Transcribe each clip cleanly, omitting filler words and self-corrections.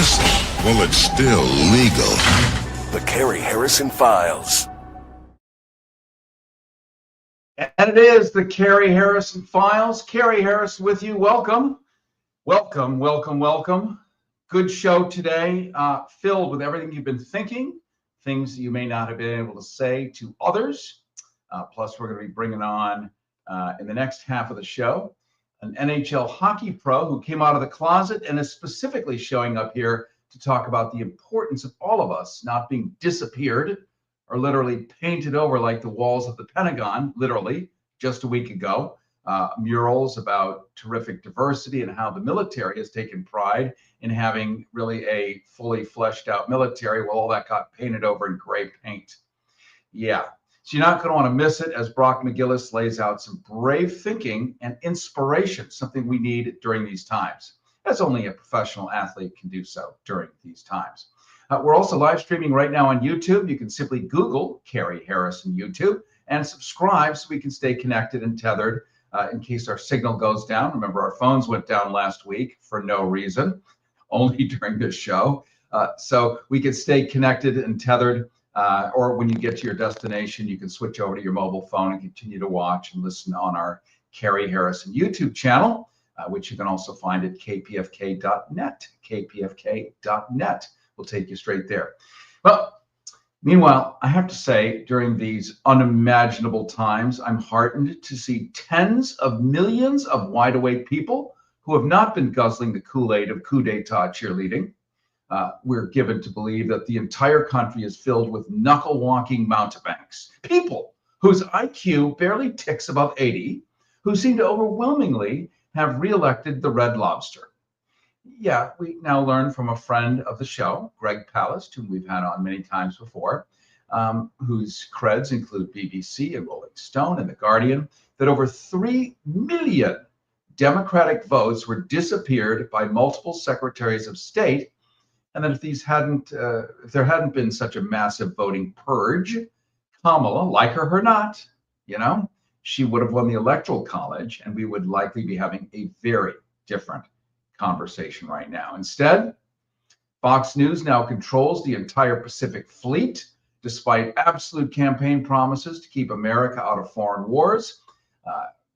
Harmless? Well, it's still legal. The Carrie Harrison Files. And it is the Carrie Harrison Files. Carrie Harris with you. Welcome. Welcome, welcome, welcome. Good show today, filled with everything you've been thinking, things you may not have been able to say to others. Plus, we're going to be bringing on, in the next half of the show, an NHL hockey pro who came out of the closet and is specifically showing up here to talk about the importance of all of us not being disappeared or literally painted over like the walls of the Pentagon, literally, just a week ago. Murals about terrific diversity and how the military has taken pride in having really a fully fleshed out military. Well, all that got painted over in gray paint. Yeah. So you're not going to want to miss it as Brock McGillis lays out some brave thinking and inspiration, something we need during these times, as only a professional athlete can do so during these times. We're also live streaming right now on YouTube. You can simply Google Carrie Harrison YouTube and subscribe so we can stay connected and tethered in case our signal goes down. Remember, our phones went down last week for no reason, only during this show. So we can stay connected and tethered. Or when you get to your destination, you can switch over to your mobile phone and continue to watch and listen on our Carrie Harrison YouTube channel, which you can also find at kpfk.net. kpfk.net will take you straight there. Well, meanwhile, I have to say, during these unimaginable times, I'm heartened to see tens of millions of wide-awake people who have not been guzzling the Kool-Aid of coup d'etat cheerleading. We're given to believe that the entire country is filled with knuckle-walking mountebanks, people whose IQ barely ticks above 80, who seem to overwhelmingly have reelected the Red Lobster. Yeah, we now learn from a friend of the show, Greg Palast, whom we've had on many times before, whose creds include BBC and Rolling Stone and The Guardian, that over 3 million Democratic votes were disappeared by multiple secretaries of state. And that if there hadn't been such a massive voting purge, Kamala, like her or not, she would have won the Electoral College, and we would likely be having a very different conversation right now. Instead, Fox News now controls the entire Pacific Fleet, despite absolute campaign promises to keep America out of foreign wars.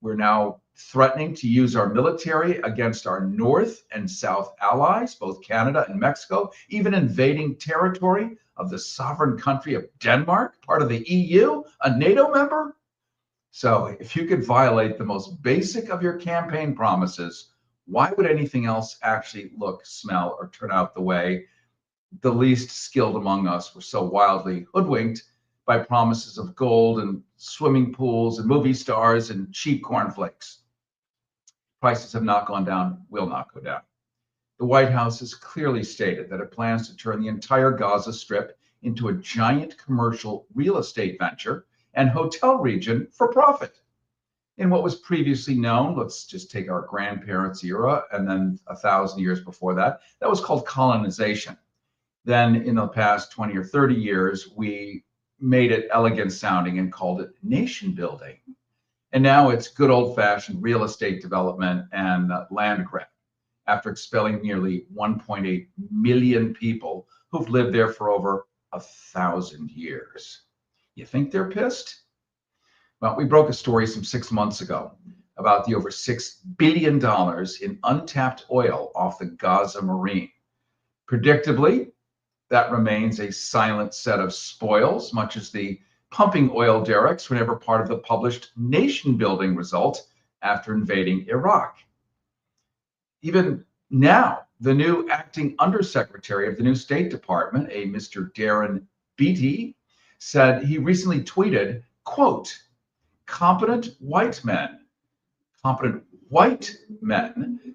We're now threatening to use our military against our North and South allies, both Canada and Mexico, even invading territory of the sovereign country of Denmark, part of the EU, a NATO member. So if you could violate the most basic of your campaign promises, why would anything else actually look, smell, or turn out the way the least skilled among us were so wildly hoodwinked by promises of gold and swimming pools and movie stars and cheap cornflakes? Prices have not gone down, will not go down. The White House has clearly stated that it plans to turn the entire Gaza Strip into a giant commercial real estate venture and hotel region for profit. In what was previously known, let's just take our grandparents' era, and then 1,000 years before that, that was called colonization. Then in the past 20 or 30 years, we made it elegant sounding and called it nation building. And now it's good old-fashioned real estate development and land grab, after expelling nearly 1.8 million people who've lived there for over 1,000 years. You think they're pissed? Well, we broke a story some 6 months ago about the over $6 billion in untapped oil off the Gaza Marine. Predictably, that remains a silent set of spoils, much as the pumping oil derricks were never part of the published nation-building result after invading Iraq. Even now, the new acting undersecretary of the new State Department, a Mr. Darren Beatty, said he recently tweeted, quote, competent white men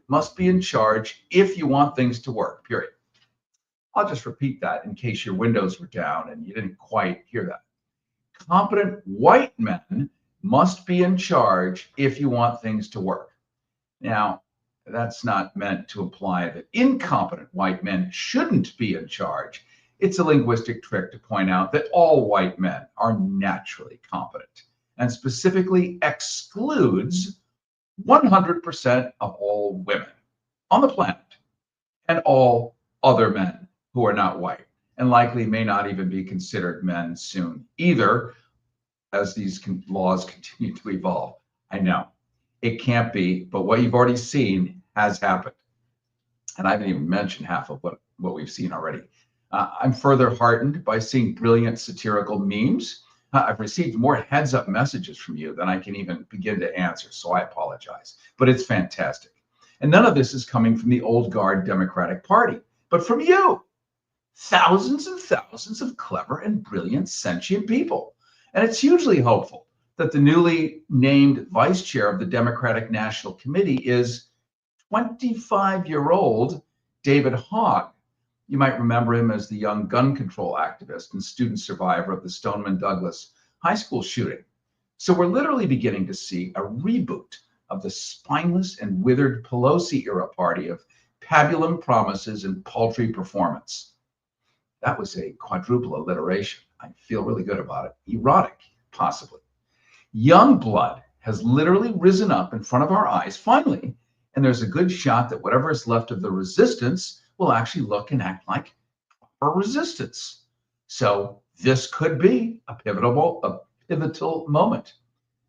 must be in charge if you want things to work, period. I'll just repeat that in case your windows were down and you didn't quite hear that. Competent white men must be in charge if you want things to work. Now, that's not meant to imply that incompetent white men shouldn't be in charge. It's a linguistic trick to point out that all white men are naturally competent, and specifically excludes 100% of all women on the planet and all other men who are not white and likely may not even be considered men soon either as these laws continue to evolve. I know it can't be, but what you've already seen has happened. And I haven't even mentioned half of what we've seen already. I'm further heartened by seeing brilliant satirical memes. I've received more heads up messages from you than I can even begin to answer, so I apologize. But it's fantastic. And none of this is coming from the old guard Democratic Party, but from you. Thousands and thousands of clever and brilliant sentient people. And it's hugely hopeful that the newly named vice chair of the Democratic National Committee is 25-year-old David Hogg. You might remember him as the young gun control activist and student survivor of the Stoneman Douglas high school shooting. So we're literally beginning to see a reboot of the spineless and withered Pelosi era party of pabulum promises and paltry performance. That was a quadruple alliteration. I feel really good about it. Erotic, possibly. Young blood has literally risen up in front of our eyes, finally, and there's a good shot that whatever is left of the resistance will actually look and act like proper resistance. So this could be a pivotal moment.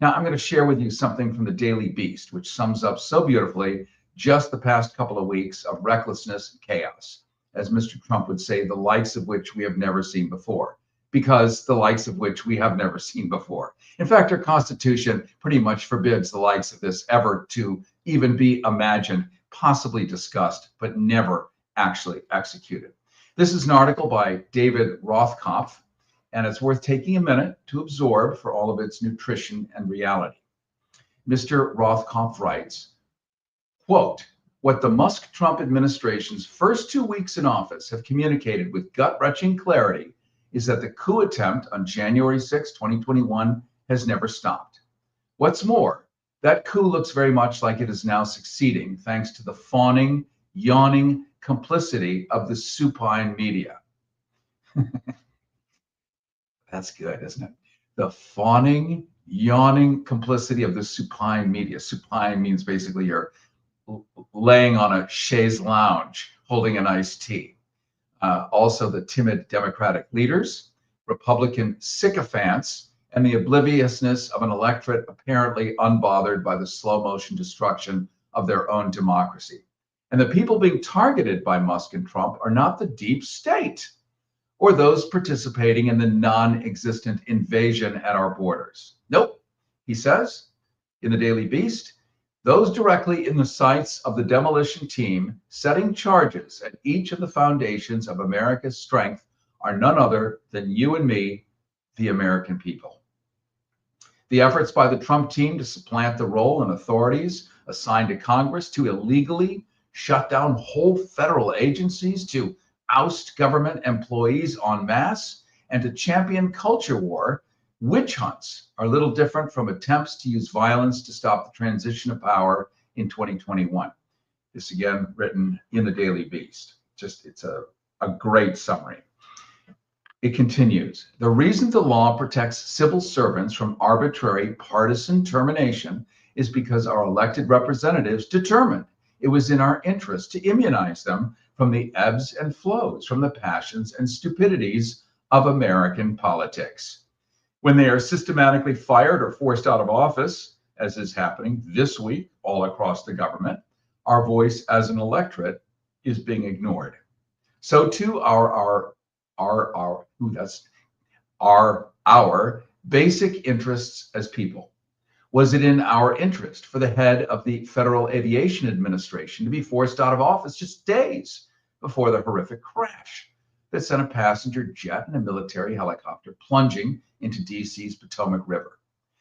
Now, I'm going to share with you something from the Daily Beast, which sums up so beautifully just the past couple of weeks of recklessness and chaos, as Mr. Trump would say, the likes of which we have never seen before, because the likes of which we have never seen before. In fact, our Constitution pretty much forbids the likes of this ever to even be imagined, possibly discussed, but never actually executed. This is an article by David Rothkopf, and it's worth taking a minute to absorb for all of its nutrition and reality. Mr. Rothkopf writes, quote, what the Musk-Trump administration's first 2 weeks in office have communicated with gut-wrenching clarity is that the coup attempt on January 6, 2021 has never stopped. What's more, that coup looks very much like it is now succeeding thanks to the fawning, yawning complicity of the supine media. That's good, isn't it? The fawning, yawning complicity of the supine media. Supine means basically you're laying on a chaise lounge holding an iced tea. Also the timid Democratic leaders, Republican sycophants, and the obliviousness of an electorate apparently unbothered by the slow motion destruction of their own democracy. And the people being targeted by Musk and Trump are not the deep state or those participating in the non-existent invasion at our borders. Nope, he says in the Daily Beast, those directly in the sights of the demolition team setting charges at each of the foundations of America's strength are none other than you and me, the American people. The efforts by the Trump team to supplant the role and authorities assigned to Congress to illegally shut down whole federal agencies, to oust government employees en masse, and to champion culture war, witch hunts are little different from attempts to use violence to stop the transition of power in 2021. This again written in the Daily Beast. It's a great summary. It continues. The reason the law protects civil servants from arbitrary partisan termination is because our elected representatives determined it was in our interest to immunize them from the ebbs and flows, from the passions and stupidities of American politics. When they are systematically fired or forced out of office, as is happening this week all across the government, our voice as an electorate is being ignored. So too our basic interests as people. Was it in our interest for the head of the Federal Aviation Administration to be forced out of office just days before the horrific crash that sent a passenger jet and a military helicopter plunging into DC's Potomac River?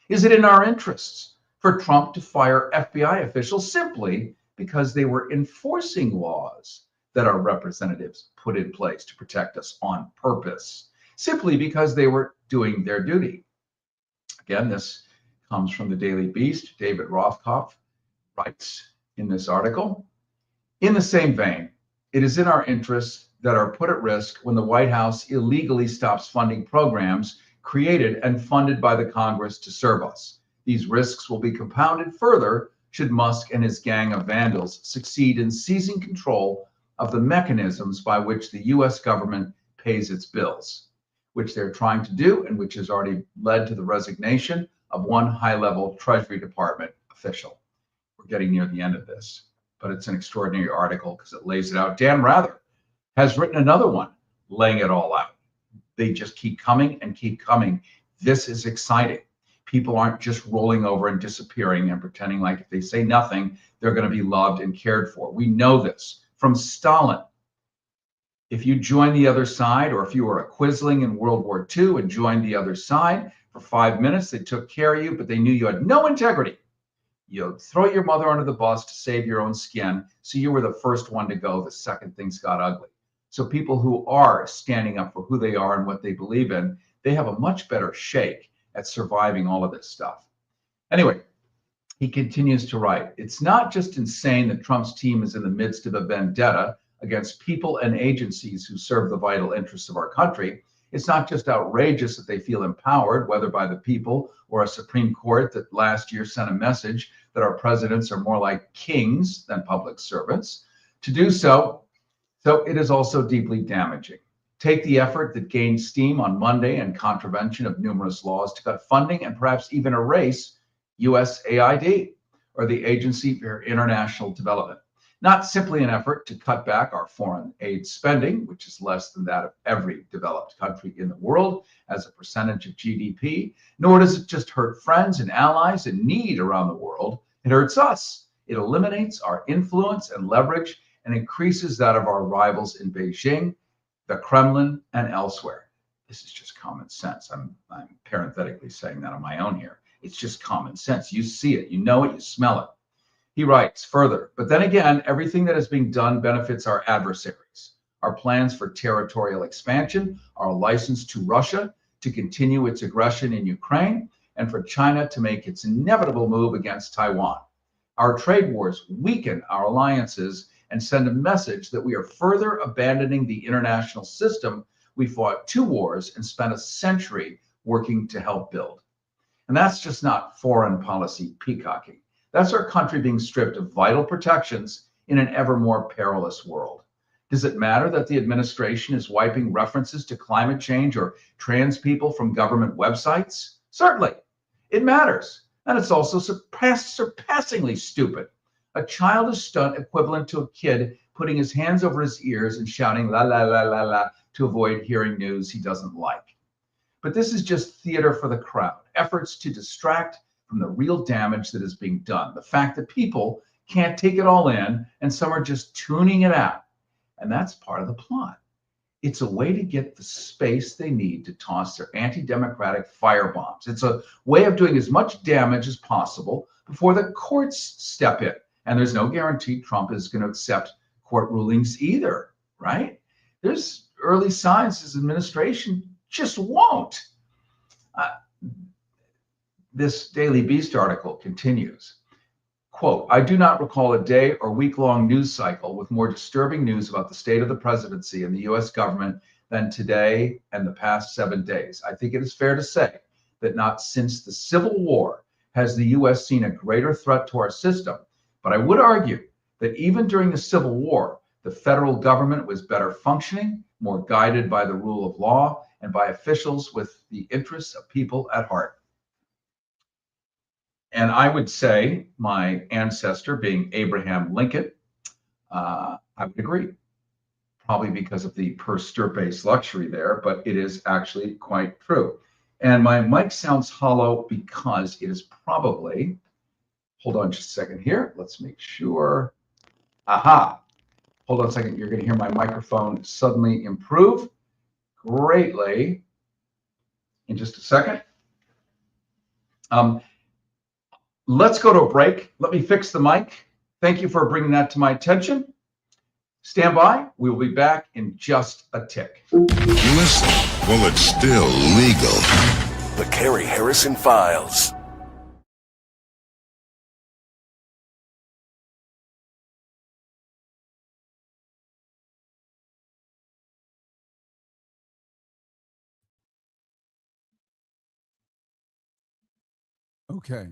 Is it in our interests for Trump to fire FBI officials simply because they were enforcing laws that our representatives put in place to protect us on purpose, simply because they were doing their duty? Again, this comes from the Daily Beast. David Rothkopf writes in this article, in the same vein, it is in our interests that are put at risk when the White House illegally stops funding programs created and funded by the Congress to serve us. These risks will be compounded further should Musk and his gang of vandals succeed in seizing control of the mechanisms by which the US government pays its bills, which they're trying to do and which has already led to the resignation of one high-level Treasury Department official. We're getting near the end of this, but it's an extraordinary article because it lays it out. Dan Rather has written another one laying it all out. They just keep coming and keep coming. This is exciting. People aren't just rolling over and disappearing and pretending like if they say nothing, they're going to be loved and cared for. We know this from Stalin. If you join the other side, or if you were a quisling in World War II and joined the other side for 5 minutes, they took care of you, but they knew you had no integrity. You throw your mother under the bus to save your own skin. So you were the first one to go the second things got ugly. So people who are standing up for who they are and what they believe in, they have a much better shake at surviving all of this stuff. Anyway, he continues to write, it's not just insane that Trump's team is in the midst of a vendetta against people and agencies who serve the vital interests of our country. It's not just outrageous that they feel empowered, whether by the people or a Supreme Court that last year sent a message that our presidents are more like kings than public servants. To do so, it is also deeply damaging. Take the effort that gained steam on Monday and contravention of numerous laws to cut funding and perhaps even erase USAID, or the Agency for International Development. Not simply an effort to cut back our foreign aid spending, which is less than that of every developed country in the world as a percentage of GDP, nor does it just hurt friends and allies in need around the world. It hurts us. It eliminates our influence and leverage and increases that of our rivals in Beijing, the Kremlin, and elsewhere. This is just common sense. I'm parenthetically saying that on my own here. It's just common sense. You see it, you know it, you smell it. He writes further, but then again, everything that is being done benefits our adversaries. Our plans for territorial expansion, our license to Russia to continue its aggression in Ukraine, and for China to make its inevitable move against Taiwan. Our trade wars weaken our alliances and send a message that we are further abandoning the international system we fought 2 wars and spent a century working to help build. And that's just not foreign policy peacocking. That's our country being stripped of vital protections in an ever more perilous world. Does it matter that the administration is wiping references to climate change or trans people from government websites? Certainly, it matters. And it's also surpassingly stupid. A childish stunt equivalent to a kid putting his hands over his ears and shouting la la la la la to avoid hearing news he doesn't like. But this is just theater for the crowd, efforts to distract from the real damage that is being done. The fact that people can't take it all in and some are just tuning it out. And that's part of the plot. It's a way to get the space they need to toss their anti-democratic firebombs. It's a way of doing as much damage as possible before the courts step in. And there's no guarantee Trump is going to accept court rulings either, right? There's early signs his administration just won't. This Daily Beast article continues. Quote, I do not recall a day or week-long news cycle with more disturbing news about the state of the presidency and the US government than today and the past 7 days. I think it is fair to say that not since the Civil War has the US seen a greater threat to our system. But I would argue that even during the Civil War, the federal government was better functioning, more guided by the rule of law, and by officials with the interests of people at heart. And I would say, my ancestor being Abraham Lincoln, I would agree, probably because of the per stirpe luxury there, but it is actually quite true. And my mic sounds hollow because it is probably, hold on just a second here. Let's make sure. Aha. Hold on a second. You're going to hear my microphone suddenly improve greatly in just a second. Let's go to a break. Let me fix the mic. Thank you for bringing that to my attention. Stand by. We will be back in just a tick. Listen, well, it's still legal. The Carrie Harrison Files. Okay.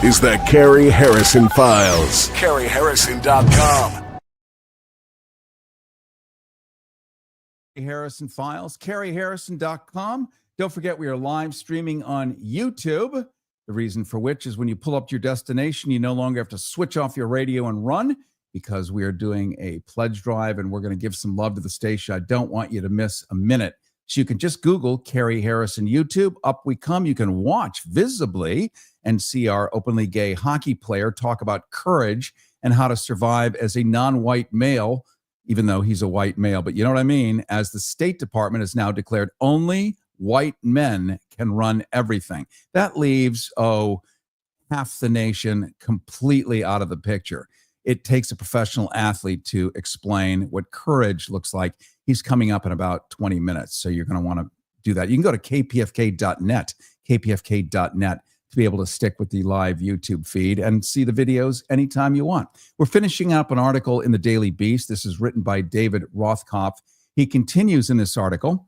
This is the Carrie Harrison Files. CarrieHarrison.com. Harrison Files, CarrieHarrison.com. Don't forget we are live streaming on YouTube. The reason for which is when you pull up to your destination, you no longer have to switch off your radio and run, because we are doing a pledge drive and we're going to give some love to the station. I don't want you to miss a minute. So you can just Google Carrie Harrison YouTube. Up we come. You can watch visibly and see our openly gay hockey player talk about courage and how to survive as a non-white male, even though he's a white male. But you know what I mean? As the State Department has now declared only white men can run everything. That leaves, half the nation completely out of the picture. It takes a professional athlete to explain what courage looks like. He's coming up in about 20 minutes, so you're going to want to do that. You can go to kpfk.net, kpfk.net, to be able to stick with the live YouTube feed and see the videos anytime you want. We're finishing up an article in the Daily Beast. This is written by David Rothkopf. He continues in this article,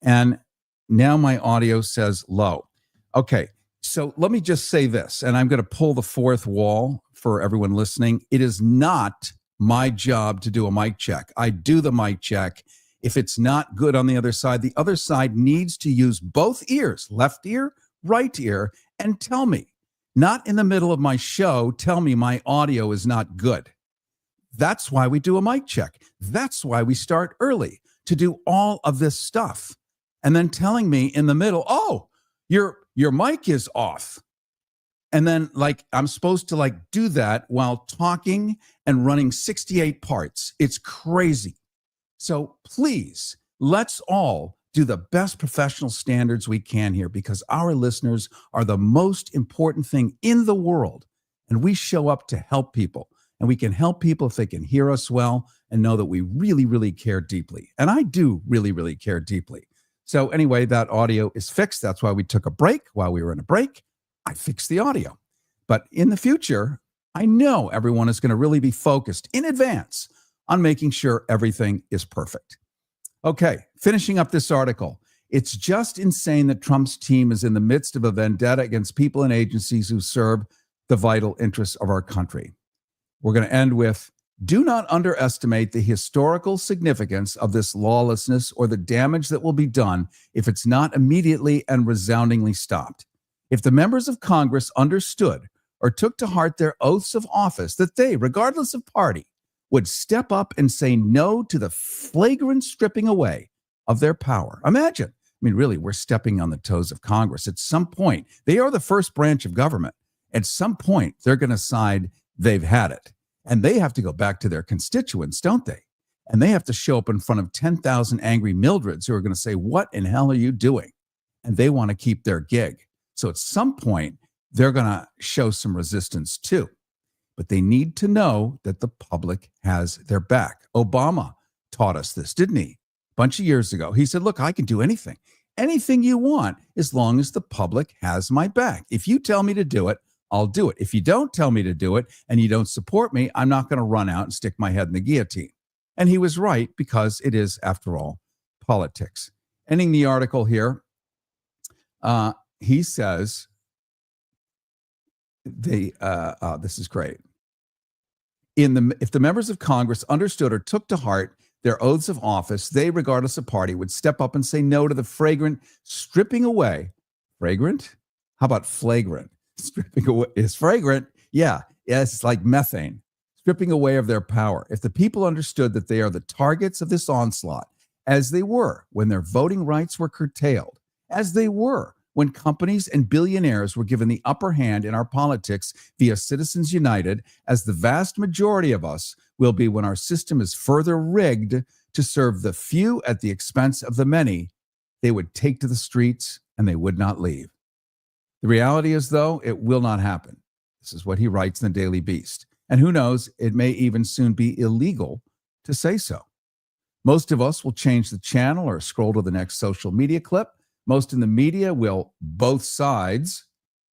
and now my audio says low. Okay, so let me just say this, and I'm going to pull the fourth wall for everyone listening. It is not my job to do a mic check. I do the mic check. If it's not good on the other side needs to use both ears, left ear, right ear, and tell me, not in the middle of my show, tell me my audio is not good. That's why we do a mic check. That's why we start early, to do all of this stuff. And then telling me in the middle, oh, your mic is off. And then I'm supposed to do that while talking and running 68 parts. It's crazy. So please, let's all do the best professional standards we can here, because our listeners are the most important thing in the world. And we show up to help people. And we can help people if they can hear us well and know that we really, really care deeply. And I do really, really care deeply. So anyway, that audio is fixed. That's why we took a break. While we were in a break, I fixed the audio. But in the future, I know everyone is going to really be focused in advance on making sure everything is perfect. Okay, finishing up this article. It's just insane that Trump's team is in the midst of a vendetta against people and agencies who serve the vital interests of our country. We're going to end with, do not underestimate the historical significance of this lawlessness or the damage that will be done if it's not immediately and resoundingly stopped. If the members of Congress understood or took to heart their oaths of office that they, regardless of party, would step up and say no to the flagrant stripping away of their power. Imagine, really, we're stepping on the toes of Congress. At some point, they are the first branch of government. At some point, they're going to decide they've had it. And they have to go back to their constituents, don't they? And they have to show up in front of 10,000 angry Mildreds who are going to say, what in hell are you doing? And they want to keep their gig. So at some point, they're going to show some resistance too. But they need to know that the public has their back. Obama taught us this, didn't he? A bunch of years ago. He said, look, I can do anything you want, as long as the public has my back. If you tell me to do it, I'll do it. If you don't tell me to do it and you don't support me, I'm not going to run out and stick my head in the guillotine. And he was right, because it is, after all, politics. Ending the article here, he says, this is great. If the members of Congress understood or took to heart their oaths of office, they, regardless of party, would step up and say no to the fragrant stripping away. Fragrant? How about flagrant? Stripping away is fragrant. Yeah, it's like methane. Stripping away of their power. If the people understood that they are the targets of this onslaught, as they were when their voting rights were curtailed, as they were when companies and billionaires were given the upper hand in our politics via Citizens United, as the vast majority of us will be when our system is further rigged to serve the few at the expense of the many, they would take to the streets and they would not leave. The reality is, though, it will not happen. This is what he writes in the Daily Beast. And who knows, it may even soon be illegal to say so. Most of us will change the channel or scroll to the next social media clip. Most in the media will both sides,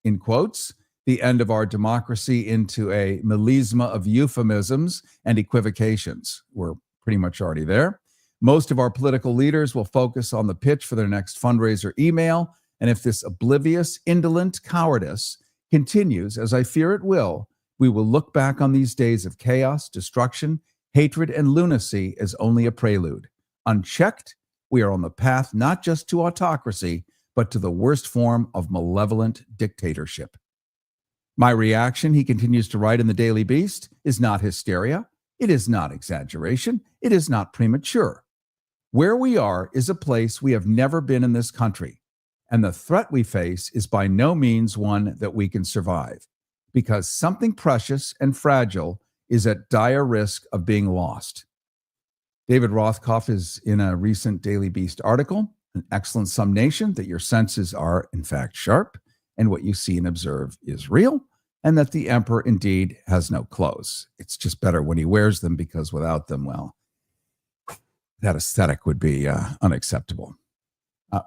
in quotes, the end of our democracy into a melisma of euphemisms and equivocations. We're pretty much already there. Most of our political leaders will focus on the pitch for their next fundraiser email. And if this oblivious, indolent cowardice continues, as I fear it will, we will look back on these days of chaos, destruction, hatred, and lunacy as only a prelude. Unchecked, we are on the path not just to autocracy, but to the worst form of malevolent dictatorship. My reaction, he continues to write in the Daily Beast, is not hysteria. It is not exaggeration. It is not premature. Where we are is a place we have never been in this country, and the threat we face is by no means one that we can survive, because something precious and fragile is at dire risk of being lost. David Rothkopf is in a recent Daily Beast article, an excellent summation that your senses are in fact sharp, and what you see and observe is real, and that the emperor indeed has no clothes. It's just better when he wears them, because without them, well, that aesthetic would be unacceptable.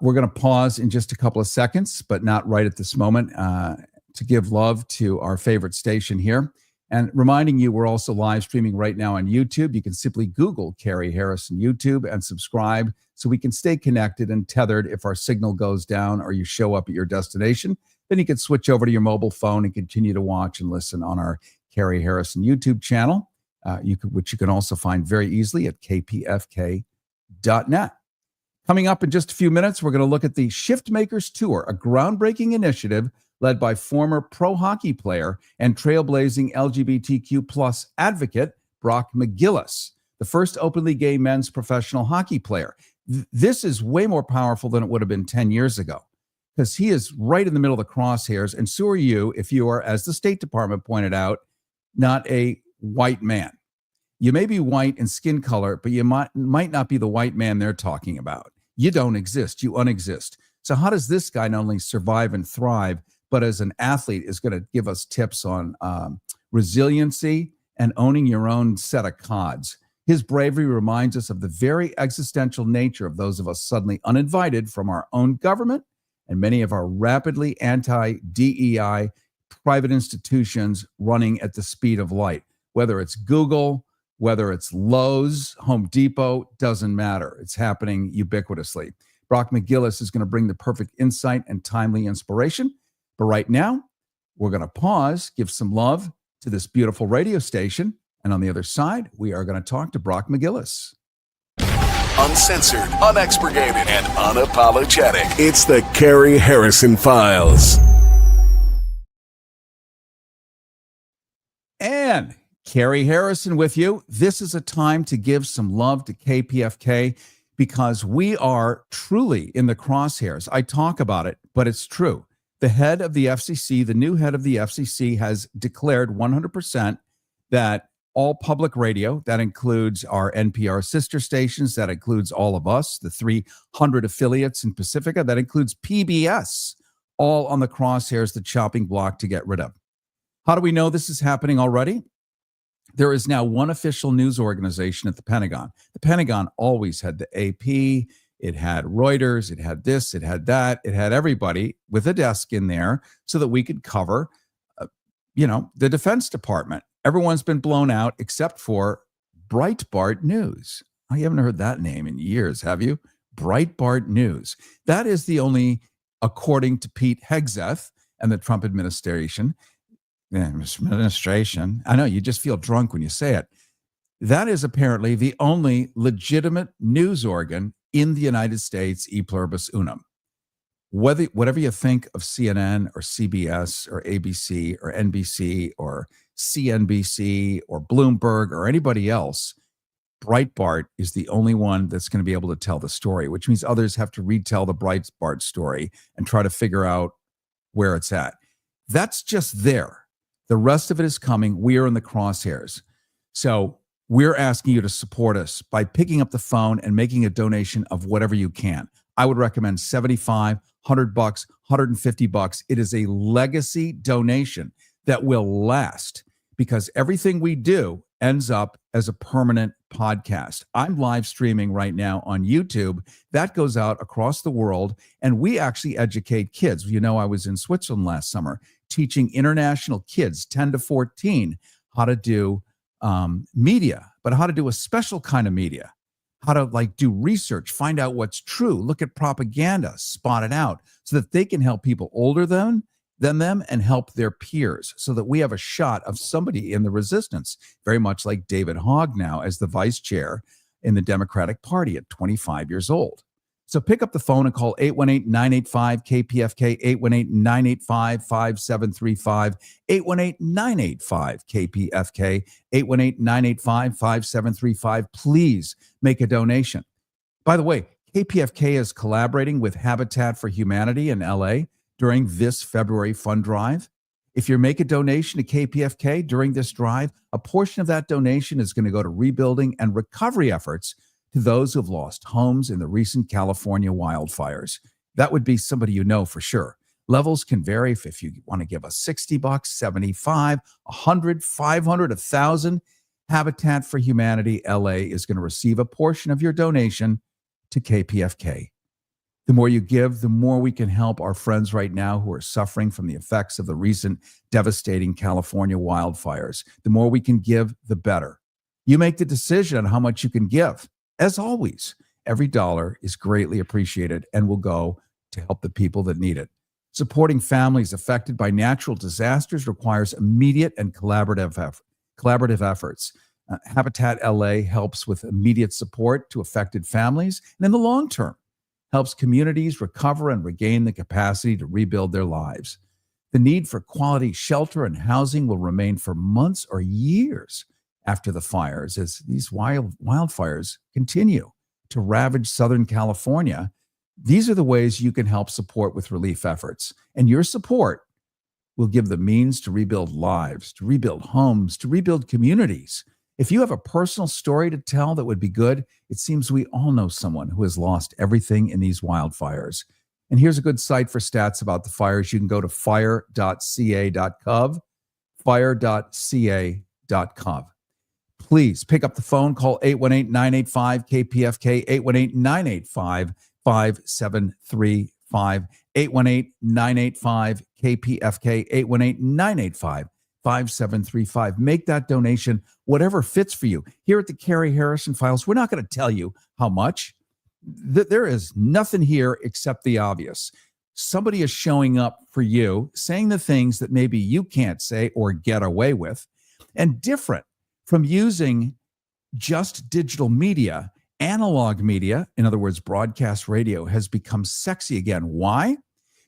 We're going to pause in just a couple of seconds, but not right at this moment, to give love to our favorite station here. And reminding you, we're also live streaming right now on YouTube. You can simply Google Carrie Harrison YouTube and subscribe so we can stay connected and tethered. If our signal goes down or you show up at your destination, then you can switch over to your mobile phone and continue to watch and listen on our Carrie Harrison YouTube channel, which you can also find very easily at kpfk.net. Coming up in just a few minutes, we're going to look at the Shift Makers Tour, a groundbreaking initiative led by former pro hockey player and trailblazing LGBTQ plus advocate Brock McGillis, the first openly gay men's professional hockey player. This is way more powerful than it would have been 10 years ago, because he is right in the middle of the crosshairs, and so are you if you are, as the State Department pointed out, not a white man. You may be white in skin color, but you might not be the white man they're talking about. You don't exist. You unexist. So how does this guy not only survive and thrive, but as an athlete is going to give us tips on resiliency and owning your own set of cards. His bravery reminds us of the very existential nature of those of us suddenly uninvited from our own government and many of our rapidly anti-DEI private institutions running at the speed of light. Whether it's Google, whether it's Lowe's, Home Depot, doesn't matter. It's happening ubiquitously. Brock McGillis is going to bring the perfect insight and timely inspiration. But right now, we're going to pause, give some love to this beautiful radio station. And on the other side, we are going to talk to Brock McGillis. Uncensored, unexpurgated, and unapologetic. It's the Carrie Harrison Files. And Carrie Harrison with you. This is a time to give some love to KPFK, because we are truly in the crosshairs. I talk about it, but it's true. The head of the FCC, the new head of the FCC, has declared 100% that all public radio, that includes our NPR sister stations, that includes all of us, the 300 affiliates in Pacifica, that includes PBS, all on the crosshairs, the chopping block to get rid of. How do we know this is happening already? There is now one official news organization at the Pentagon. The Pentagon always had the AP, it had Reuters, it had this, it had that, it had everybody with a desk in there so that we could cover, the Defense Department. Everyone's been blown out except for Breitbart News. Oh, you haven't heard that name in years, have you? Breitbart News. That is the only, according to Pete Hegseth and the Trump administration, I know, you just feel drunk when you say it. That is apparently the only legitimate news organ in the United States, e pluribus unum. Whatever you think of CNN or CBS or ABC or NBC or CNBC or Bloomberg or anybody else, Breitbart is the only one that's going to be able to tell the story, which means others have to retell the Breitbart story and try to figure out where it's at. That's just there. The rest of it is coming. We are in the crosshairs. So we're asking you to support us by picking up the phone and making a donation of whatever you can. I would recommend $75, $100, $150. It is a legacy donation that will last, because everything we do ends up as a permanent podcast. I'm live streaming right now on YouTube. That goes out across the world, and we actually educate kids. You know, I was in Switzerland last summer teaching international kids, 10 to 14, how to do media, but how to do a special kind of media, how to do research, find out what's true, look at propaganda, spot it out so that they can help people older than than them and help their peers so that we have a shot of somebody in the resistance, very much like David Hogg now as the vice chair in the Democratic Party at 25 years old. So pick up the phone and call 818-985-KPFK, 818-985-5735, 818-985-KPFK, 818-985-5735. Please make a donation. By the way, KPFK is collaborating with Habitat for Humanity in LA during this February fund drive. If you make a donation to KPFK during this drive, a portion of that donation is going to go to rebuilding and recovery efforts to those who have lost homes in the recent California wildfires. That would be somebody you know for sure. Levels can vary if you want to give us $60, 75, 100, 500, 1,000. Habitat for Humanity LA is going to receive a portion of your donation to KPFK. The more you give, the more we can help our friends right now who are suffering from the effects of the recent devastating California wildfires. The more we can give, the better. You make the decision on how much you can give. As always, every dollar is greatly appreciated and will go to help the people that need it. Supporting families affected by natural disasters requires immediate and collaborative efforts. Habitat LA helps with immediate support to affected families, and in the long term, helps communities recover and regain the capacity to rebuild their lives. The need for quality shelter and housing will remain for months or years after the fires as these wildfires continue to ravage Southern California. These are the ways you can help support with relief efforts. And your support will give the means to rebuild lives, to rebuild homes, to rebuild communities. If you have a personal story to tell that would be good, it seems we all know someone who has lost everything in these wildfires. And here's a good site for stats about the fires. You can go to fire.ca.gov, fire.ca.gov. Please pick up the phone, call 818-985-KPFK, 818-985-5735, 818-985-KPFK, 818-985-5735. Make that donation, whatever fits for you. Here at the Carrie Harrison Files, we're not going to tell you how much. There is nothing here except the obvious. Somebody is showing up for you, saying the things that maybe you can't say or get away with, and different from using just digital media. Analog media, in other words, broadcast radio, has become sexy again. Why?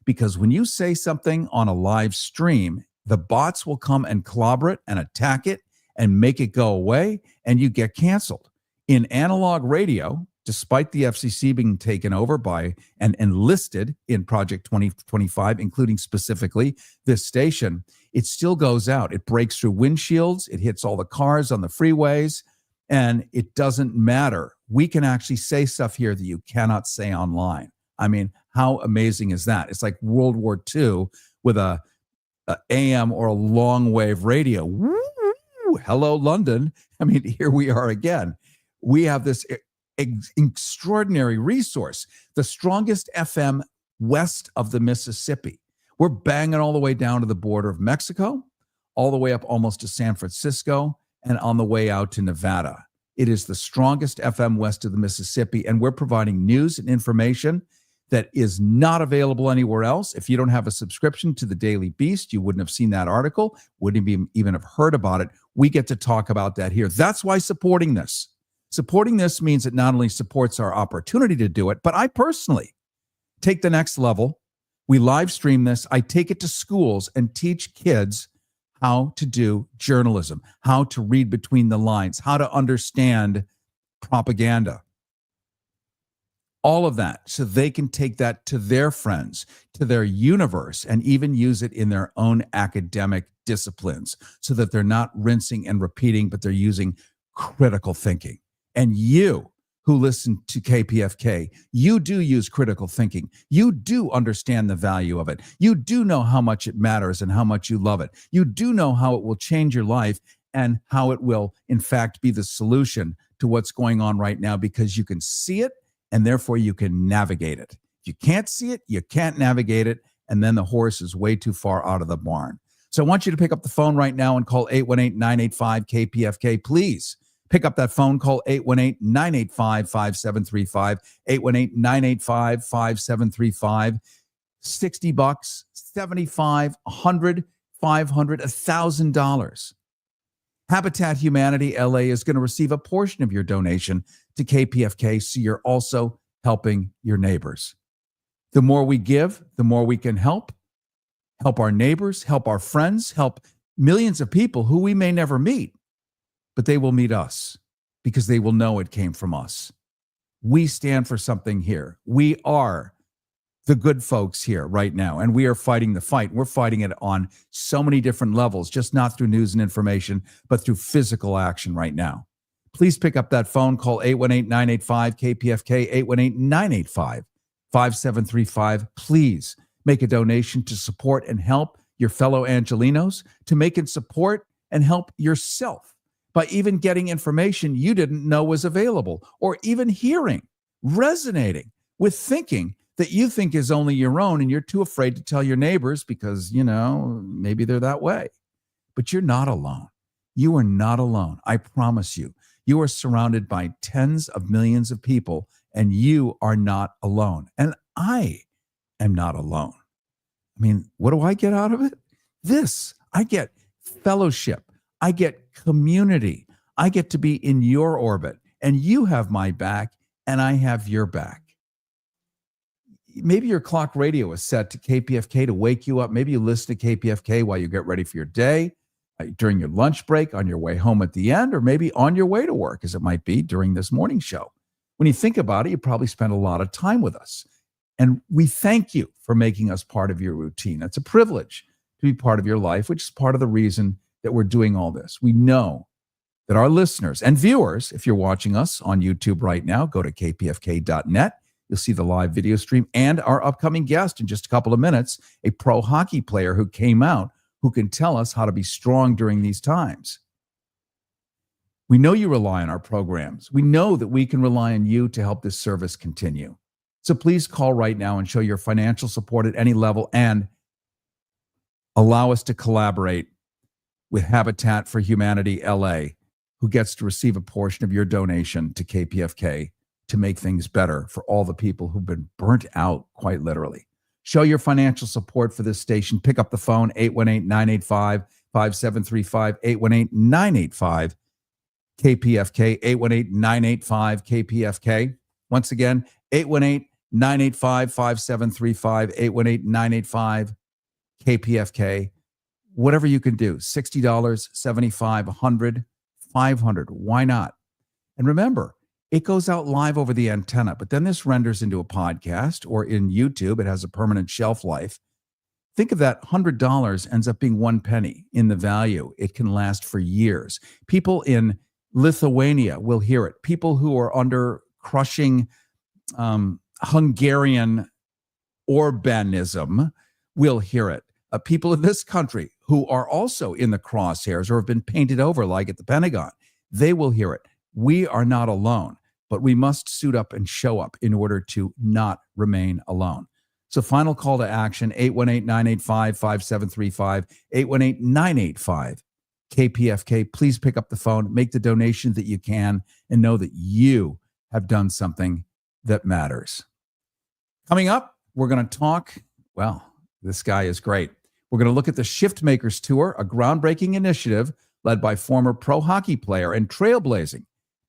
Because when you say something on a live stream, the bots will come and clobber it and attack it and make it go away, and you get canceled. In analog radio, despite the FCC being taken over by and enlisted in Project 2025, including specifically this station, it still goes out. It breaks through windshields. It hits all the cars on the freeways, and it doesn't matter. We can actually say stuff here that you cannot say online. I mean, how amazing is that? It's like World War II with a AM or a long wave radio. Woo! Hello, London. I mean, here we are again. We have this extraordinary resource, the strongest FM west of the Mississippi. We're banging all the way down to the border of Mexico, all the way up almost to San Francisco, and on the way out to Nevada. It is the strongest FM west of the Mississippi, and we're providing news and information that is not available anywhere else. If you don't have a subscription to the Daily Beast, you wouldn't have seen that article, wouldn't even have heard about it. We get to talk about that here. That's why supporting this means it not only supports our opportunity to do it, but I personally take the next level. We live stream this. I take it to schools and teach kids how to do journalism, how to read between the lines, how to understand propaganda. All of that, so they can take that to their friends, to their universe, and even use it in their own academic disciplines so that they're not rinsing and repeating, but they're using critical thinking. And you who listen to KPFK, you do use critical thinking. You do understand the value of it. You do know how much it matters and how much you love it. You do know how it will change your life and how it will, in fact, be the solution to what's going on right now, because you can see it and therefore you can navigate it. If you can't see it, you can't navigate it, and then the horse is way too far out of the barn. So I want you to pick up the phone right now and call 818-985-KPFK. Please pick up that phone, call 818-985-5735, 818-985-5735. $60, 75, 100, 500, $1,000. Habitat Humanity LA is going to receive a portion of your donation to KPFK, so you're also helping your neighbors. The more we give, the more we can help our neighbors, help our friends, help millions of people who we may never meet, but they will meet us because they will know it came from us. We stand for something here. We are the good folks here right now, and we are fighting the fight. We're fighting it on so many different levels, just not through news and information, but through physical action right now. Please pick up that phone, call 818-985-KPFK, 818-985-5735. Please make a donation to support and help your fellow Angelenos, to make and support and help yourself by even getting information you didn't know was available, or even hearing, resonating with thinking that you think is only your own and you're too afraid to tell your neighbors because, maybe they're that way. But you're not alone. You are not alone. I promise you. You are surrounded by tens of millions of people, and you are not alone. And I am not alone. I mean, what do I get out of it? I get fellowship. I get community. I get to be in your orbit, and you have my back, and I have your back. Maybe your clock radio is set to KPFK to wake you up. Maybe you listen to KPFK while you get ready for your day, during your lunch break, on your way home at the end, or maybe on your way to work, as it might be during this morning show. When you think about it, you probably spend a lot of time with us. And we thank you for making us part of your routine. It's a privilege to be part of your life, which is part of the reason that we're doing all this. We know that our listeners and viewers, if you're watching us on YouTube right now, go to kpfk.net. You'll see the live video stream and our upcoming guest in just a couple of minutes, a pro hockey player who came out who can tell us how to be strong during these times. We know you rely on our programs. We know that we can rely on you to help this service continue. So please call right now and show your financial support at any level, and allow us to collaborate with Habitat for Humanity LA, who gets to receive a portion of your donation to KPFK to make things better for all the people who've been burnt out, quite literally. Show your financial support for this station. Pick up the phone, 818-985-5735, 818-985-KPFK, 818-985-KPFK. Once again, 818-985-5735, 818-985-KPFK. Whatever you can do, $60, $75, $100, $500, why not? And remember, it goes out live over the antenna, but then this renders into a podcast, or in YouTube, it has a permanent shelf life. Think of that $100 ends up being 1 penny in the value. It can last for years. People in Lithuania will hear it. People who are under crushing Hungarian Orbanism will hear it. People in this country who are also in the crosshairs or have been painted over, like at the Pentagon, they will hear it. We are not alone, but we must suit up and show up in order to not remain alone. So final call to action, 818-985-5735, 818-985-KPFK. Please pick up the phone, make the donation that you can, and know that you have done something that matters. Coming up, we're going to talk, this guy is great. We're going to look at the Shift Makers Tour, a groundbreaking initiative led by former pro hockey player and trailblazing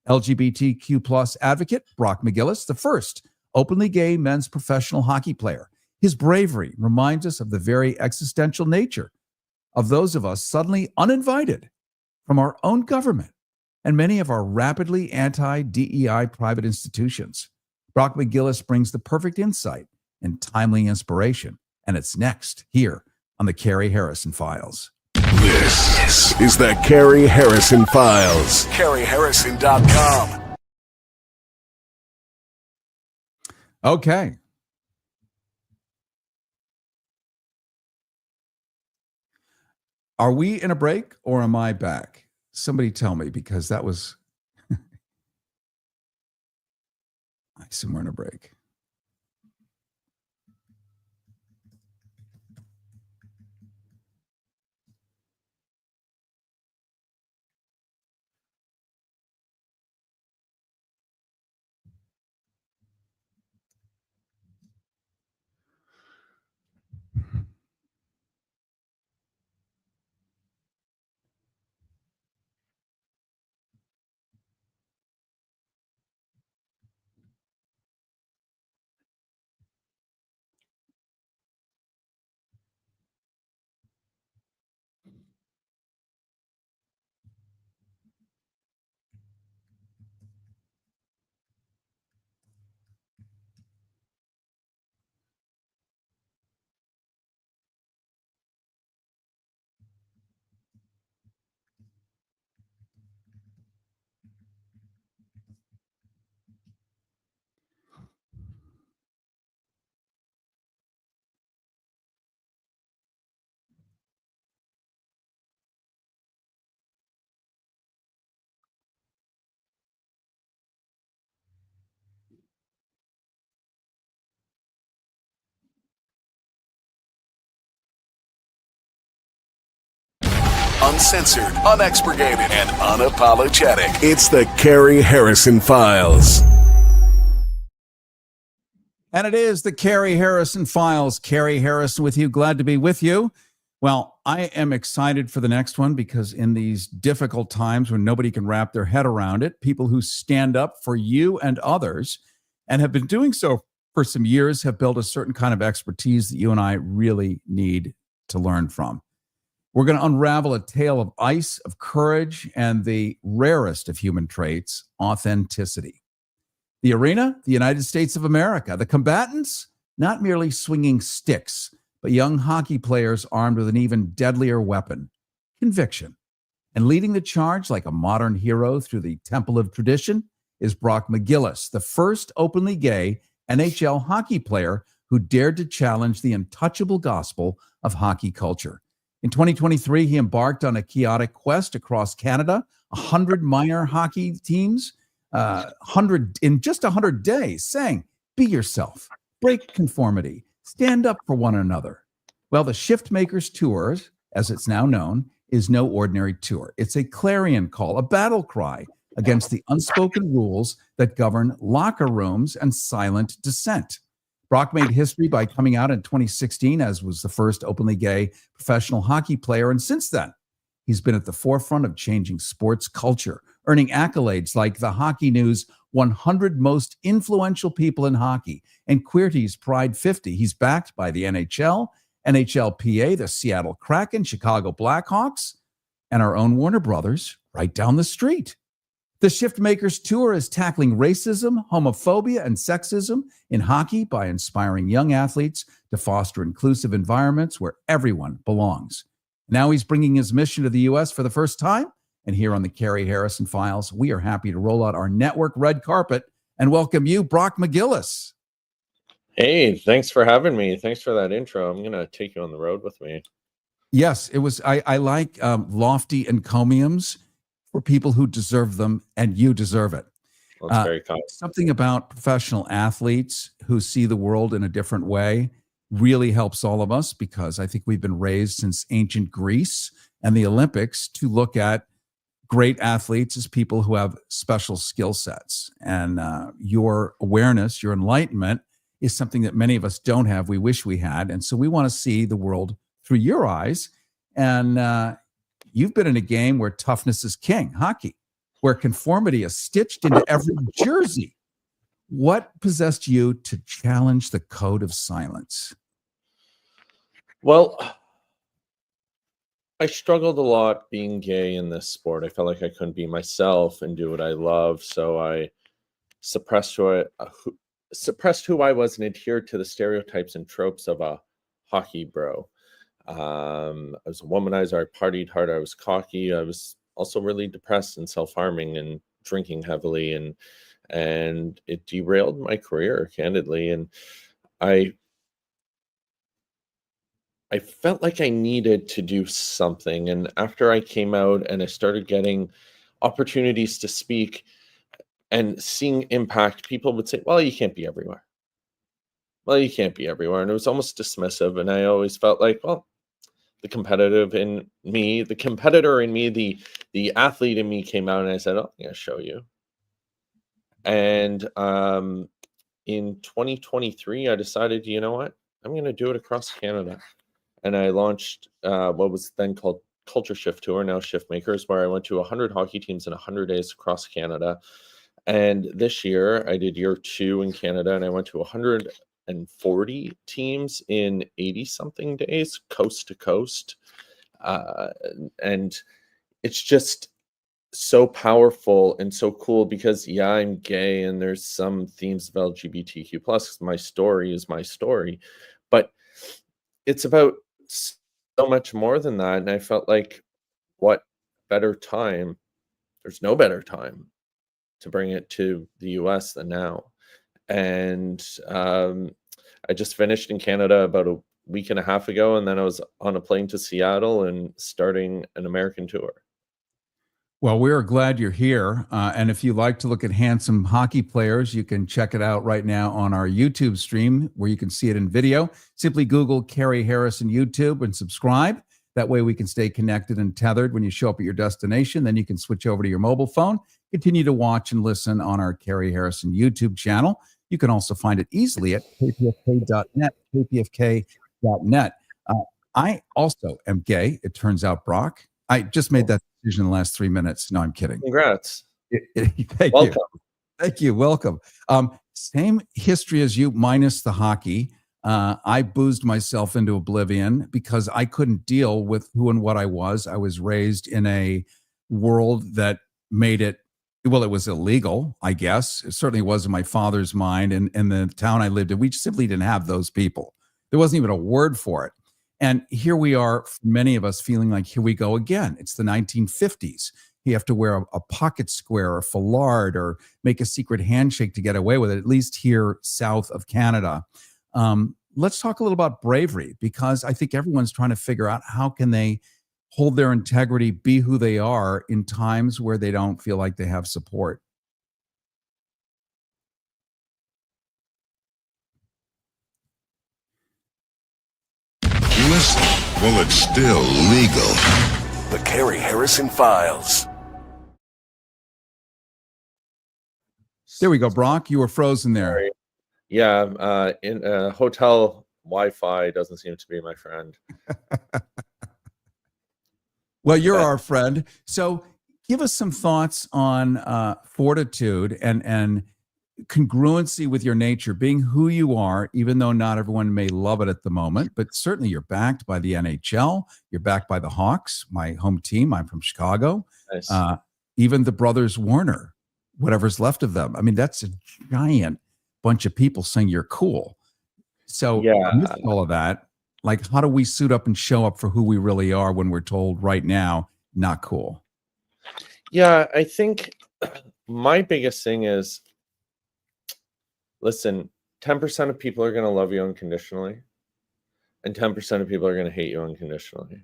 LGBTQ plus advocate Brock McGillis, the first openly gay men's professional hockey player. His bravery reminds us of the very existential nature of those of us suddenly uninvited from our own government and many of our rapidly anti-DEI private institutions. Brock McGillis brings the perfect insight and timely inspiration, and it's next here on the Carrie Harrison Files. This is the Carrie Harrison Files. CarrieHarrison.com. Okay. Are we in a break or am I back? Somebody tell me, because that was... I assume we're in a break. Uncensored, unexpurgated, and unapologetic. It's the Carrie Harrison Files. And it is the Carrie Harrison Files. Carrie Harrison with you. Glad to be with you. Well, I am excited for the next one because in these difficult times when nobody can wrap their head around it, people who stand up for you and others and have been doing so for some years have built a certain kind of expertise that you and I really need to learn from. We're going to unravel a tale of ice, of courage, and the rarest of human traits, authenticity. The arena, the United States of America. The combatants, not merely swinging sticks, but young hockey players armed with an even deadlier weapon, conviction. And leading the charge like a modern hero through the temple of tradition is Brock McGillis, the first openly gay NHL hockey player who dared to challenge the untouchable gospel of hockey culture. In 2023, he embarked on a chaotic quest across Canada, 100 minor hockey teams, 100 in just 100 days, saying, be yourself, break conformity, stand up for one another. Well, the Shift Makers Tour, as it's now known, is no ordinary tour. It's a clarion call, a battle cry against the unspoken rules that govern locker rooms and silent dissent. Brock made history by coming out in 2016 as was the first openly gay professional hockey player. And since then, he's been at the forefront of changing sports culture, earning accolades like the Hockey News 100 Most Influential People in Hockey and Queerty's Pride 50. He's backed by the NHL, NHLPA, the Seattle Kraken, Chicago Blackhawks, and our own Warner Brothers right down the street. The Shift Makers Tour is tackling racism, homophobia, and sexism in hockey by inspiring young athletes to foster inclusive environments where everyone belongs. Now he's bringing his mission to the U.S. for the first time. And here on the Carrie Harrison Files, we are happy to roll out our network red carpet and welcome you, Brock McGillis. Hey, thanks for having me. Thanks for that intro. I'm going to take you on the road with me. Yes, it was. I like lofty encomiums for people who deserve them, and you deserve it. Well, that's very kind. Something about professional athletes who see the world in a different way really helps all of us because I think we've been raised since ancient Greece and the Olympics to look at great athletes as people who have special skill sets. And your awareness, your enlightenment is something that many of us don't have. We wish we had. And so we want to see the world through your eyes. And you've been in a game where toughness is king, hockey, where conformity is stitched into every jersey. What possessed you to challenge the code of silence? Well, I struggled a lot being gay in this sport. I felt like I couldn't be myself and do what I love. So I suppressed who I was and adhered to the stereotypes and tropes of a hockey bro. I was a womanizer. I partied hard. I was cocky. I was also really depressed and self-harming and drinking heavily, and it derailed my career, candidly. And I felt like I needed to do something. And after I came out and I started getting opportunities to speak and seeing impact, people would say, well, you can't be everywhere. Well, you can't be everywhere. And it was almost dismissive. And I always felt like, well, the competitor in me, the athlete in me came out, and I said, oh, I'm going to show you. And in 2023, I decided, you know what? I'm going to do it across Canada. And I launched what was then called Culture Shift Tour, now Shift Makers, where I went to 100 hockey teams in 100 days across Canada. And this year, I did year 2 in Canada, and I went to 140 teams in 80-something days, coast to coast. And it's just so powerful and so cool because, yeah, I'm gay, and there's some themes of LGBTQ+. My story is my story. But it's about so much more than that. And I felt like, what better time? There's no better time to bring it to the US than now. And I just finished in Canada about a week and a half ago, and then I was on a plane to Seattle and starting an American tour. Well, we're glad you're here. And if you like to look at handsome hockey players, you can check it out right now on our YouTube stream where you can see it in video. Simply Google Carrie Harrison YouTube and subscribe. That way we can stay connected and tethered when you show up at your destination. Then you can switch over to your mobile phone, continue to watch and listen on our Carrie Harrison YouTube channel. You can also find it easily at kpfk.net, kpfk.net. I also am gay, it turns out, Brock. I just made that decision in the last 3 minutes. No, I'm kidding. Congrats. Thank Welcome. you. Thank you. Welcome. Same history as you, minus the hockey. I boozed myself into oblivion because I couldn't deal with who and what I was. I was raised in a world that made it, well, it was illegal, I guess. It certainly was in my father's mind. And in the town I lived in, we simply didn't have those people. There wasn't even a word for it. And here we are, many of us feeling like, here we go again. It's the 1950s. You have to wear a pocket square or foulard or make a secret handshake to get away with it, at least here south of Canada. Let's talk a little about bravery, because I think everyone's trying to figure out how can they hold their integrity, be who they are in times where they don't feel like they have support. Listen, well, it's still legal. The Carrie Harrison Files. There we go, Brock. You were frozen there. Sorry. Yeah, in hotel Wi-Fi doesn't seem to be my friend. Well, you're our friend. So give us some thoughts on fortitude and congruency with your nature, being who you are, even though not everyone may love it at the moment, but certainly you're backed by the NHL. You're backed by the Hawks, my home team. I'm from Chicago. Nice. Even the brothers Warner, whatever's left of them. I mean, that's a giant bunch of people saying you're cool. So with all of that, like, how do we suit up and show up for who we really are when we're told right now, not cool? Yeah, I think my biggest thing is, listen, 10% of people are going to love you unconditionally, and 10% of people are going to hate you unconditionally.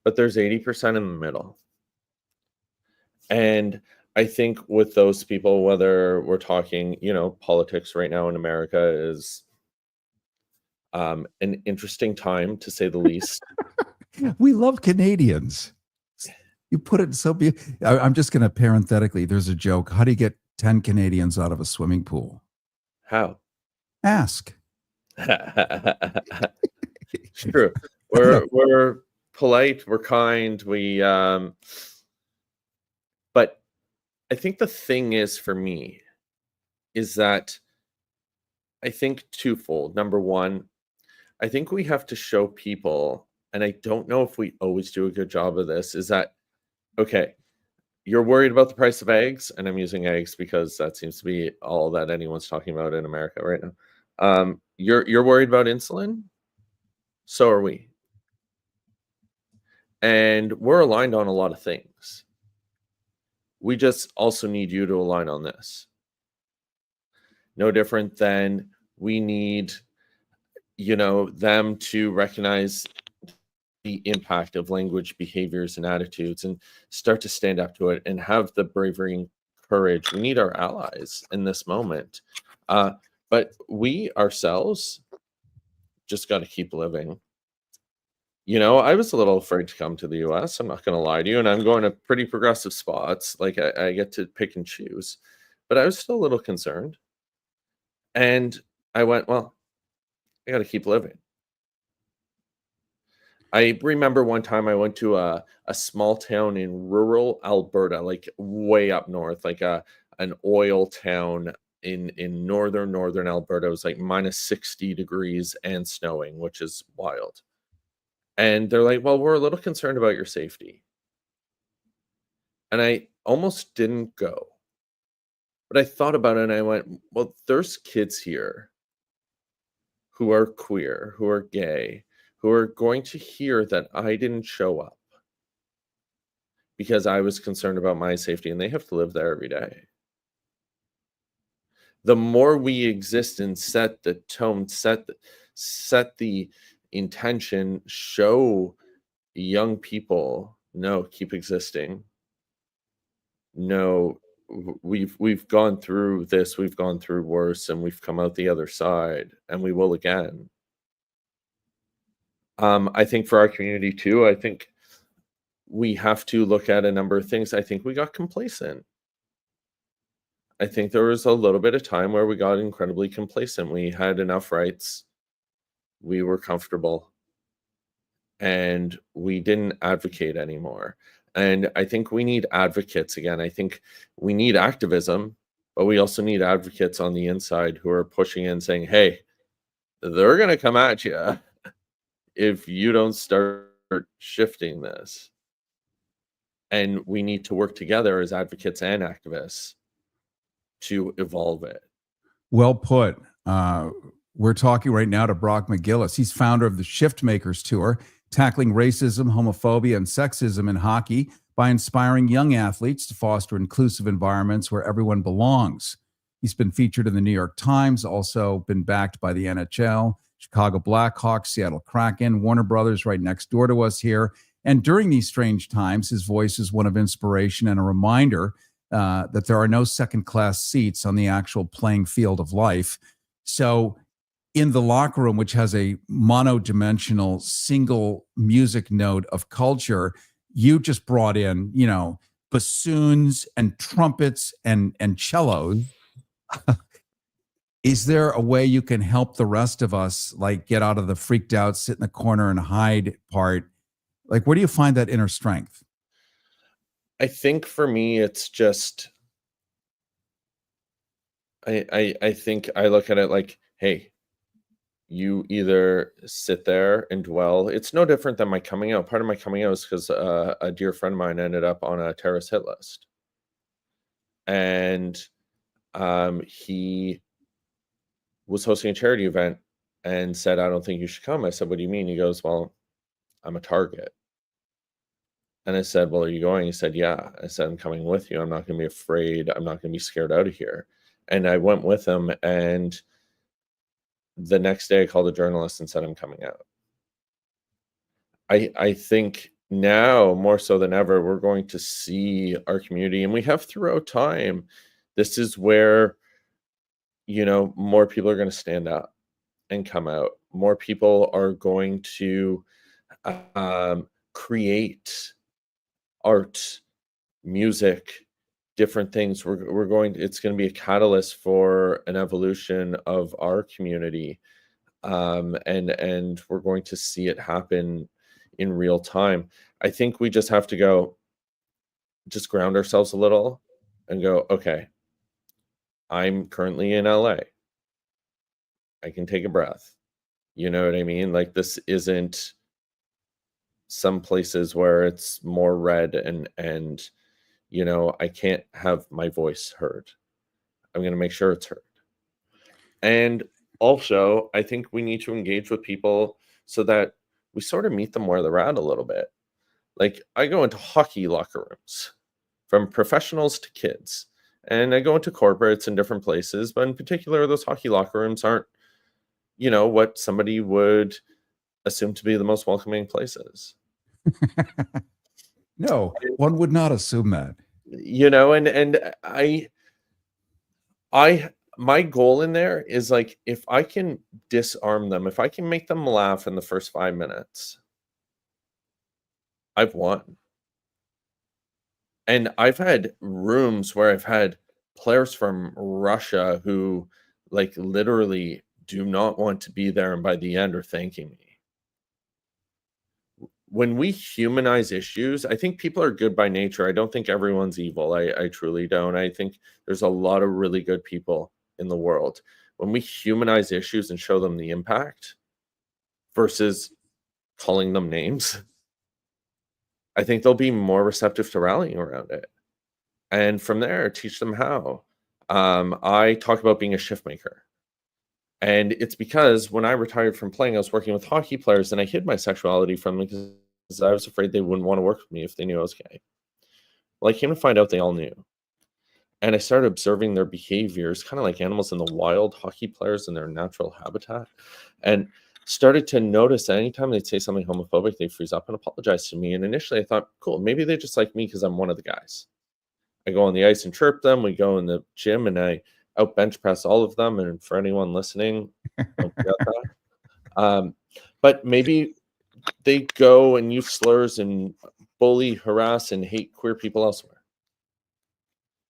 But there's 80% in the middle. And I think with those people, whether we're talking, politics right now in America is an interesting time, to say the least. We love Canadians. You put it so I'm just going to parenthetically, there's a joke. How do you get 10 Canadians out of a swimming pool? How? Ask. It's true. We're polite, we're kind, but I think the thing is, for me, is that I think twofold. Number one, I think we have to show people, and I don't know if we always do a good job of this, is that, okay, you're worried about the price of eggs, and I'm using eggs because that seems to be all that anyone's talking about in America right now. You're worried about insulin? So are we. And we're aligned on a lot of things. We just also need you to align on this. No different than we need, them to recognize the impact of language, behaviors, and attitudes and start to stand up to it and have the bravery and courage. We need our allies in this moment. But we ourselves just got to keep living. I was a little afraid to come to the US. I'm not going to lie to you. And I'm going to pretty progressive spots. Like I get to pick and choose. But I was still a little concerned. And I went, well, I got to keep living. I remember one time I went to a small town in rural Alberta, like way up north, like an oil town in northern Alberta. It was like minus 60 degrees and snowing, which is wild. And they're like, well, we're a little concerned about your safety. And I almost didn't go. But I thought about it and I went, well, there's kids here who are queer, who are gay, who are going to hear that I didn't show up because I was concerned about my safety, and they have to live there every day. The more we exist and set the tone, set the intention, show young people, no, keep existing. No, we've gone through this, we've gone through worse, and we've come out the other side, and we will again. I think for our community too, I think we have to look at a number of things. I think we got complacent. I think there was a little bit of time where we got incredibly complacent. We had enough rights. We were comfortable. And we didn't advocate anymore. And I think we need advocates again. I think we need activism, but we also need advocates on the inside who are pushing in saying, hey, they're going to come at you if you don't start shifting this. And we need to work together as advocates and activists to evolve it. Well put. We're talking right now to Brock McGillis. He's founder of the Shift Makers Tour, tackling racism, homophobia, and sexism in hockey by inspiring young athletes to foster inclusive environments where everyone belongs. He's been featured in the New York Times, also been backed by the NHL, Chicago Blackhawks, Seattle Kraken, Warner Brothers right next door to us here. And during these strange times, his voice is one of inspiration and a reminder that there are no second-class seats on the actual playing field of life. So in the locker room, which has a monodimensional single music note of culture, you just brought in, bassoons and trumpets and cellos. Is there a way you can help the rest of us, like, get out of the freaked out, sit in the corner and hide part? Like, where do you find that inner strength? I think for me, it's just, I think I look at it like, hey, you either sit there and dwell. It's no different than my coming out. Part of my coming out is because a dear friend of mine ended up on a terrorist hit list. And he was hosting a charity event and said, I don't think you should come. I said, what do you mean? He goes, well, I'm a target. And I said, well, are you going? He said, yeah. I said, I'm coming with you. I'm not going to be afraid. I'm not going to be scared out of here. And I went with him. And the next day I called a journalist and said, I'm coming out. I think now more so than ever, we're going to see our community, and we have throughout time. This is where, more people are going to stand up and come out. More people are going to create art, music, different things. It's going to be a catalyst for an evolution of our community. And we're going to see it happen in real time. I think we just have to just ground ourselves a little and go, okay, I'm currently in LA. I can take a breath. You know what I mean? Like, this isn't some places where it's more red and I can't have my voice heard. I'm going to make sure it's heard. And also, I think we need to engage with people so that we sort of meet them where they're at a little bit. Like, I go into hockey locker rooms, from professionals to kids, and I go into corporates in different places, but in particular, those hockey locker rooms aren't, what somebody would assume to be the most welcoming places. No, one would not assume that. And my goal in there is, like, if I can disarm them, if I can make them laugh in the first 5 minutes, I've won. And I've had rooms where I've had players from Russia who, like, literally do not want to be there, and by the end are thanking me. When we humanize issues, I think people are good by nature. I don't think everyone's evil. I truly don't. I think there's a lot of really good people in the world. When we humanize issues and show them the impact versus calling them names, I think they'll be more receptive to rallying around it. And from there, teach them how. I talk about being a shift maker. And it's because when I retired from playing, I was working with hockey players, and I hid my sexuality from them because I was afraid they wouldn't want to work with me if they knew I was gay. Well, I came to find out they all knew. And I started observing their behaviors, kind of like animals in the wild, hockey players in their natural habitat, and started to notice that anytime they'd say something homophobic, they'd freeze up and apologize to me. And initially I thought, cool, maybe they just like me because I'm one of the guys. I go on the ice and chirp them. We go in the gym and I out bench press all of them. And for anyone listening, don't forget that. But maybe they go and use slurs and bully, harass, and hate queer people elsewhere.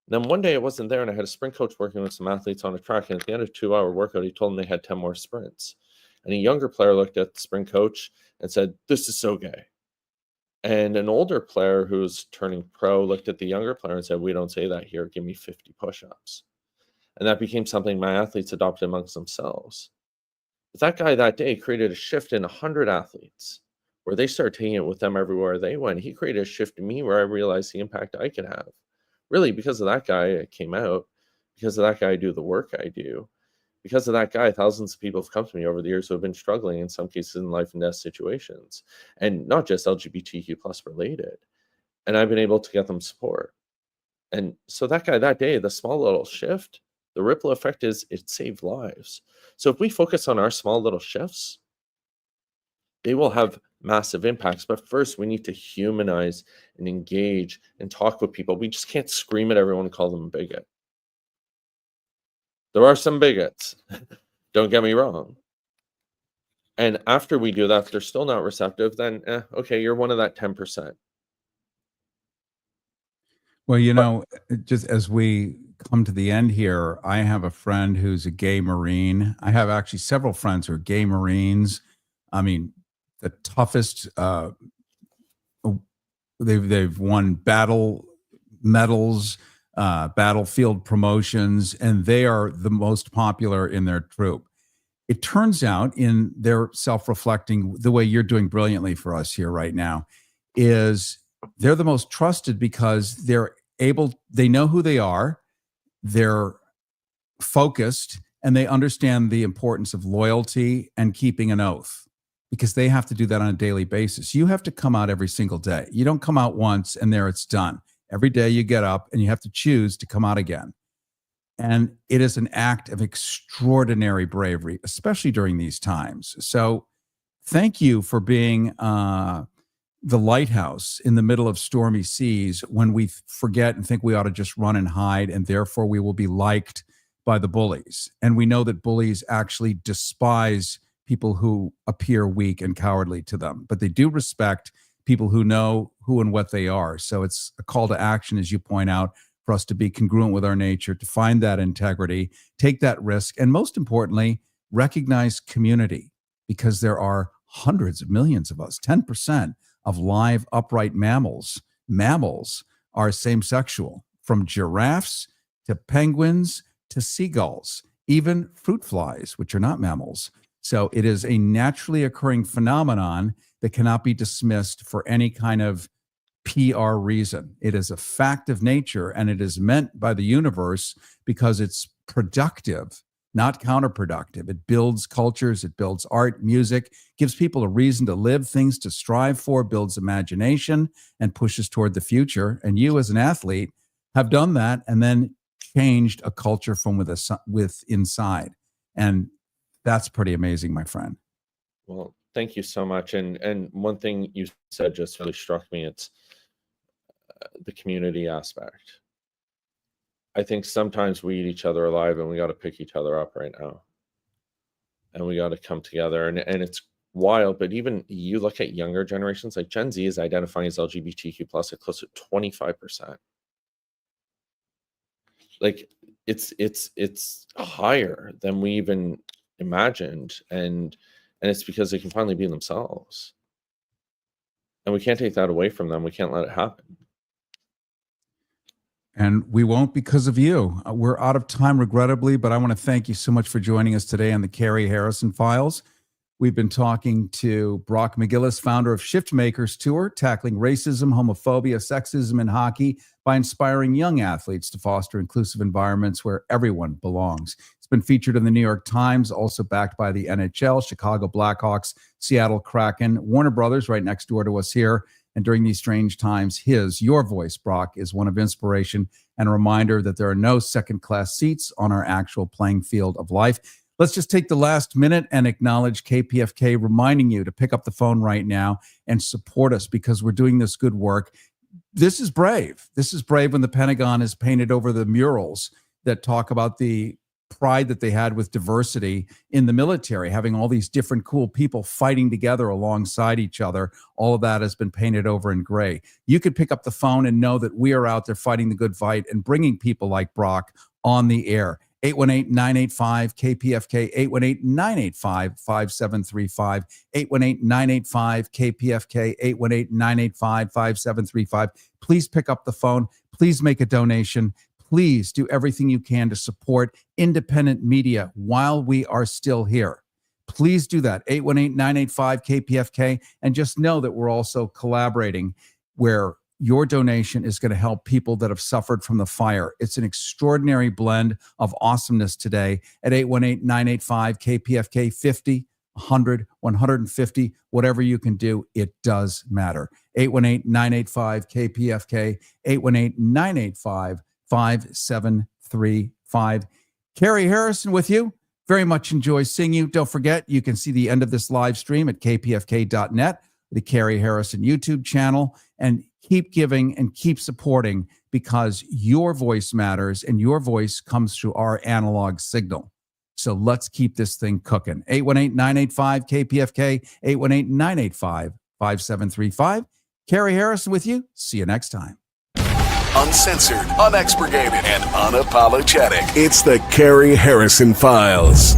And then one day I wasn't there, and I had a sprint coach working with some athletes on a track, and at the end of a 2-hour workout, he told them they had 10 more sprints. And a younger player looked at the sprint coach and said, "This is so gay." And an older player who's turning pro looked at the younger player and said, "We don't say that here. Give me 50 push-ups." And that became something my athletes adopted amongst themselves. But that guy that day created a shift in 100 athletes where they started taking it with them everywhere they went. He created a shift in me where I realized the impact I could have. Really, because of that guy, I came out. Because of that guy, I do the work I do. Because of that guy, thousands of people have come to me over the years who have been struggling in some cases in life and death situations, and not just LGBTQ plus related. And I've been able to get them support. And so that guy that day, the small little shift, the ripple effect is it saved lives. So if we focus on our small little shifts, they will have massive impacts. But first, we need to humanize and engage and talk with people. We just can't scream at everyone and call them a bigot. There are some bigots, don't get me wrong. And after we do that, if they're still not receptive, then okay, you're one of that 10%. Well, just as we come to the end here, I have a friend who's a gay Marine. I have actually several friends who are gay Marines. I mean, the toughest, they've won battle medals, battlefield promotions, and they are the most popular in their troop. It turns out, in their self-reflecting, the way you're doing brilliantly for us here right now, is they're the most trusted because they know who they are, they're focused, and they understand the importance of loyalty and keeping an oath, because they have to do that on a daily basis. You have to come out every single day. You don't come out once and there it's done. Every day you get up and you have to choose to come out again. And it is an act of extraordinary bravery, especially during these times. So thank you for being the lighthouse in the middle of stormy seas when we forget and think we ought to just run and hide, and therefore we will be liked by the bullies. And we know that bullies actually despise people who appear weak and cowardly to them, but they do respect people who know who and what they are. So it's a call to action, as you point out, for us to be congruent with our nature, to find that integrity, take that risk, and most importantly, recognize community, because there are hundreds of millions of us. 10% of live upright mammals are same-sexual, from giraffes to penguins to seagulls, even fruit flies, which are not mammals. So it is a naturally occurring phenomenon that cannot be dismissed for any kind of PR reason. It is a fact of nature, and it is meant by the universe because it's productive, not counterproductive. It builds cultures, it builds art, music, gives people a reason to live, things to strive for, builds imagination, and pushes toward the future. And you as an athlete have done that and then changed a culture from with inside. And that's pretty amazing, my friend. Well, thank you so much. And one thing you said just really struck me. It's the community aspect. I think sometimes we eat each other alive, and we got to pick each other up right now. And we got to come together. And it's wild, but even you look at younger generations, like Gen Z is identifying as LGBTQ plus at close to 25%. Like it's higher than we even imagined, and it's because they can finally be themselves, and we can't take that away from them. We can't let it happen, and we won't because of you. We're out of time, regrettably, but I want to thank you so much for joining us today on the Carrie Harrison Files. We've been talking to Brock McGillis, founder of Shift Makers Tour, tackling racism, homophobia, sexism in hockey by inspiring young athletes to foster inclusive environments where everyone belongs. It's been featured in the New York Times, also backed by the NHL, Chicago Blackhawks, Seattle Kraken, Warner Brothers right next door to us here. And during these strange times, your voice, Brock, is one of inspiration and a reminder that there are no second-class seats on our actual playing field of life. Let's just take the last minute and acknowledge KPFK, reminding you to pick up the phone right now and support us, because we're doing this good work. This is brave. This is brave when the Pentagon is painted over the murals that talk about the pride that they had with diversity in the military, having all these different cool people fighting together alongside each other. All of that has been painted over in gray. You could pick up the phone and know that we are out there fighting the good fight and bringing people like Brock on the air. 818-985-KPFK, 818-985-5735, 818-985-KPFK, 818-985-5735. Please pick up the phone. Please make a donation. Please do everything you can to support independent media while we are still here. Please do that, 818-985-KPFK, and just know that we're also collaborating where your donation is going to help people that have suffered from the fire. It's an extraordinary blend of awesomeness today at 818-985-KPFK, 50, 100, 150, whatever you can do, it does matter. 818-985-KPFK, 818-985-5735. Carrie Harrison with you. Very much enjoy seeing you. Don't forget, you can see the end of this live stream at kpfk.net, the Carrie Harrison YouTube channel, and keep giving and keep supporting because your voice matters and your voice comes through our analog signal. So let's keep this thing cooking. 818-985-KPFK, 818-985-5735. Carrie Harrison with you. See you next time. Uncensored, unexpurgated, and unapologetic. It's the Carrie Harrison Files.